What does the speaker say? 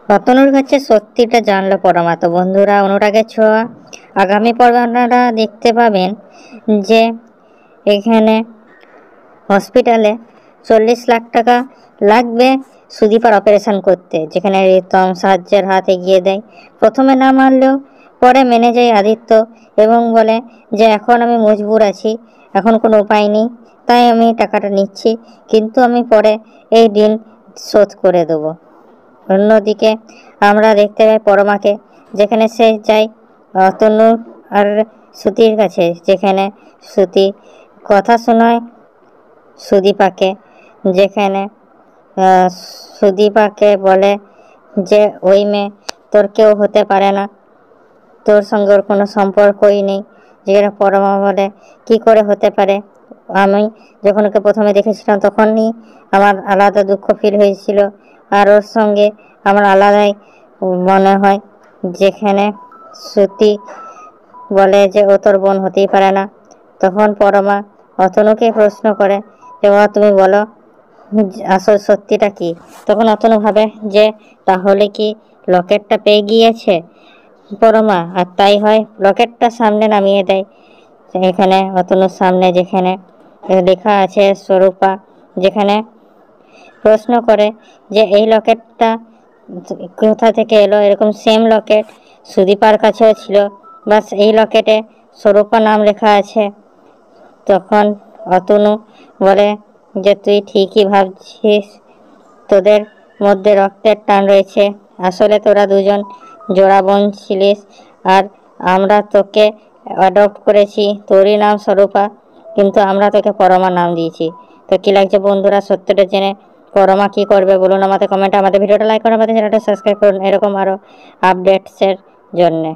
অতনুর কাছে সত্যিটা জানলো পরমা। তো বন্ধুরা, অনুরাগের ছোঁয়া আগামী পর্বে আপনারা দেখতে পাবেন যে এখানে হসপিটালে 40 লাখ টাকা লাগবে সুদীপার অপারেশন করতে, যেখানে রিতম সাহায্যের হাত এগিয়ে দেয়। প্রথমে না মানলেও পরে মেনে যায় আদিত্য এবং বলে যে এখন আমি মজবুর আছি, এখন কোনো উপায় নেই, তাই আমি টাকাটা নিচ্ছি, কিন্তু আমি পরে এই ঋণ শোধ করে দেবো। অন্যদিকে আমরা দেখতে পাই পরমাকে, যেখানে সে যায় অতনু আর শ্রুতির কাছে, যেখানে শ্রুতি কথা শোনায় সুদীপাকে, যেখানে সুদীপাকে বলে যে ওই মেয়ে তোর কেউ হতে পারে না, তোর সঙ্গে ওর কোনো সম্পর্কই নেই। যেখানে পরমা বলে কি করে হতে পারে, আমি যখন ওকে প্রথমে দেখেছিলাম তখনই আমার আলাদা দুঃখ ফিল হয়েছিল, আর ওর সঙ্গে আমার আলাদাই মনে হয়। যেখানে শ্রুতি বলে যে ও তোর বোন হতেই পারে না। তখন পরমা অতনুকে প্রশ্ন করে যে তুমি বলো আসল সত্যিটা কি। তখন অতনু ভাবে যে তাহলে কি লকেটটা পেয়ে গিয়েছে পরমা, আর তাই হয় লকেটটা সামনে নামিয়ে দেয়। এখানে অতনুর সামনে যেখানে লেখা আছে স্বরূপা, যেখানে প্রশ্ন করে যে এই লকেটটা কোথা থেকে এলো। এরকম সেম লকেট সুদীপার কাছেও ছিল, বাস এই লকেটে স্বরূপা নাম লেখা আছে। তখন অতনু বলে যে তুই ঠিকই ভাবছিস, তোদের মধ্যে রক্তের টান রয়েছে, আসলে তোরা দুজন জোড়া বোন ছিলিস, আর আমরা তোকে অ্যাডপ্ট করেছি, তোরই নাম স্বরূপা, কিন্তু আমরা তোকে পরমা নাম দিয়েছি। তো কি লাগছে বন্ধুরা সত্যটা জেনে? পরমা কি করবে বলুন আমাদের কমেন্টে। আমাদের ভিডিওটা লাইক করুন, আমাদের চ্যানেলটা সাবস্ক্রাইব করুন এরকম আরও আপডেটসের জন্যে।